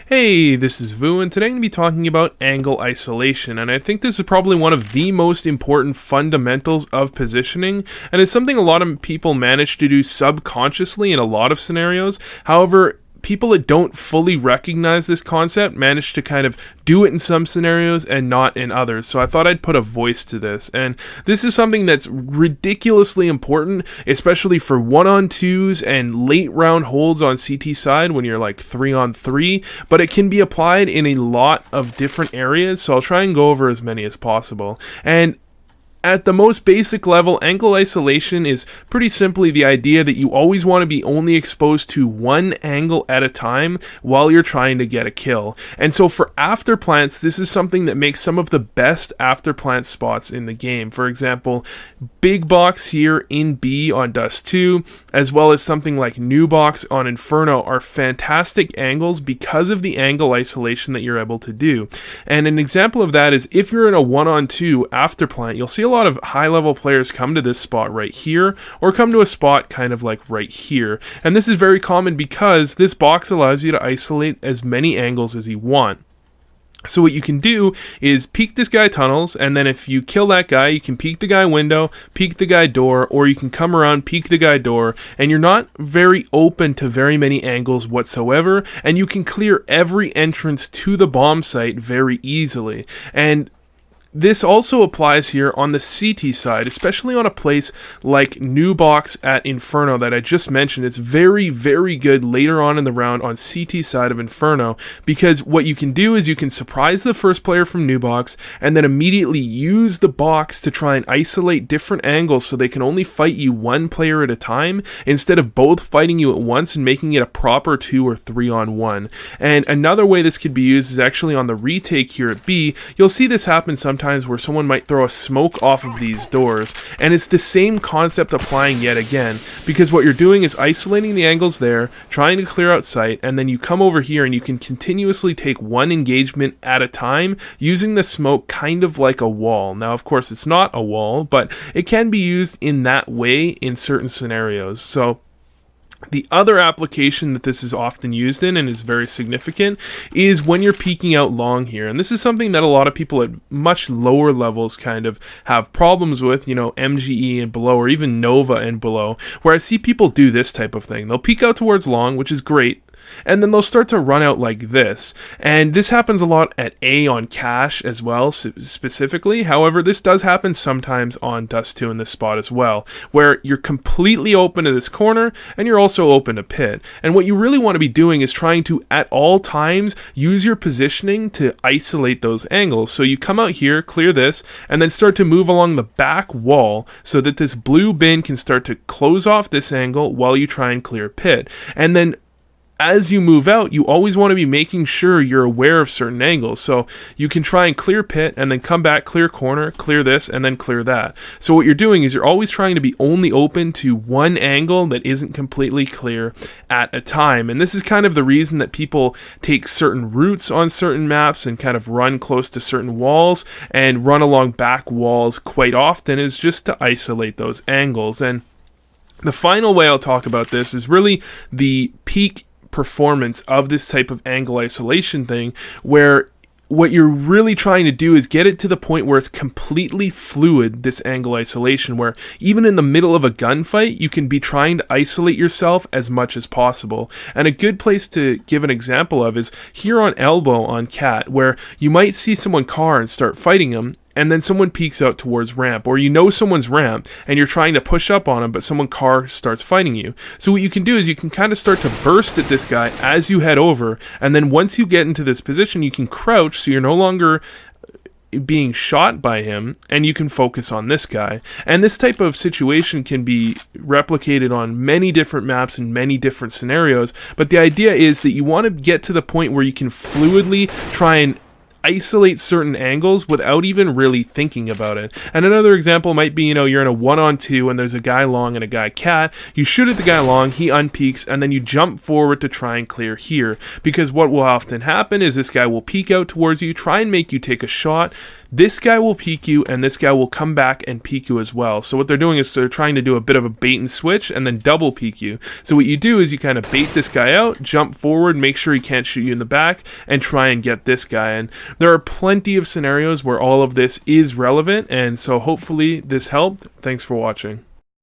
Hey, this is Vu, and today I'm going to be talking about angle isolation, and I think this is probably one of the most important fundamentals of positioning, and it's something a lot of people manage to do subconsciously in a lot of scenarios. However, people that don't fully recognize this concept manage to kind of do it in some scenarios and not in others. So I thought I'd put a voice to this. And this is something that's ridiculously important, especially for 1-on-2s and late round holds on CT side when you're like 3-on-3. But it can be applied in a lot of different areas. So I'll try and go over as many as possible. And at the most basic level, angle isolation is pretty simply the idea that you always want to be only exposed to one angle at a time while you're trying to get a kill. And so for afterplants, this is something that makes some of the best afterplant spots in the game. For example, Big Box here in B on Dust 2, as well as something like New Box on Inferno are fantastic angles because of the angle isolation that you're able to do. And an example of that is if you're in a 1-on-2 afterplant, you'll see a lot of high-level players come to this spot right here, or come to a spot kind of like right here. And this is very common because this box allows you to isolate as many angles as you want. So what you can do is peek this guy tunnels, and then if you kill that guy, you can peek the guy window, peek the guy door, or you can come around, peek the guy door, and you're not very open to very many angles whatsoever, and you can clear every entrance to the bomb site very easily. And this also applies here on the CT side, especially on a place like New Box at Inferno that I just mentioned. It's very, very good later on in the round on CT side of Inferno, because what you can do is you can surprise the first player from New Box and then immediately use the box to try and isolate different angles so they can only fight you one player at a time instead of both fighting you at once and making it a proper 2 or 3-on-1. And another way this could be used is actually on the retake here at B. You'll see this happen sometimes where someone might throw a smoke off of these doors, and it's the same concept applying yet again, because what you're doing is isolating the angles there, trying to clear out sight, and then you come over here and you can continuously take one engagement at a time using the smoke kind of like a wall. Now of course it's not a wall, but it can be used in that way in certain scenarios. So the other application that this is often used in and is very significant is when you're peeking out long here. And this is something that a lot of people at much lower levels kind of have problems with, MGE and below, or even Nova and below, where I see people do this type of thing. They'll peek out towards long, which is great, and then they'll start to run out like this. And this happens a lot at A on Cache as well, specifically. However, this does happen sometimes on Dust 2 in this spot as well, where you're completely open to this corner, and you're also open to pit. And what you really want to be doing is trying to, at all times, use your positioning to isolate those angles. So you come out here, clear this, and then start to move along the back wall so that this blue bin can start to close off this angle while you try and clear pit. And then as you move out, you always want to be making sure you're aware of certain angles. So you can try and clear pit and then come back, clear corner, clear this, and then clear that. So what you're doing is you're always trying to be only open to one angle that isn't completely clear at a time. And this is kind of the reason that people take certain routes on certain maps and kind of run close to certain walls and run along back walls quite often, is just to isolate those angles. And the final way I'll talk about this is really the peak performance of this type of angle isolation thing, where what you're really trying to do is get it to the point where it's completely fluid, this angle isolation, where even in the middle of a gunfight, you can be trying to isolate yourself as much as possible. And a good place to give an example of is here on Elbow on Cat, where you might see someone car and start fighting them, and then someone peeks out towards ramp, or someone's ramp, and you're trying to push up on them, but someone car starts fighting you. So what you can do is you can kind of start to burst at this guy as you head over, and then once you get into this position, you can crouch so you're no longer being shot by him, and you can focus on this guy. And this type of situation can be replicated on many different maps and many different scenarios, but the idea is that you want to get to the point where you can fluidly try and isolate certain angles without even really thinking about it. And another example might be, you're in a 1-on-2 and there's a guy long and a guy cat. You shoot at the guy long, he unpeaks, and then you jump forward to try and clear here. Because what will often happen is this guy will peek out towards you, try and make you take a shot. this guy will peek you, and this guy will come back and peek you as well. So what they're doing is they're trying to do a bit of a bait and switch and then double peek you. So what you do is you kind of bait this guy out, jump forward, make sure he can't shoot you in the back, and try and get this guy. And there are plenty of scenarios where all of this is relevant, and so hopefully this helped. Thanks for watching.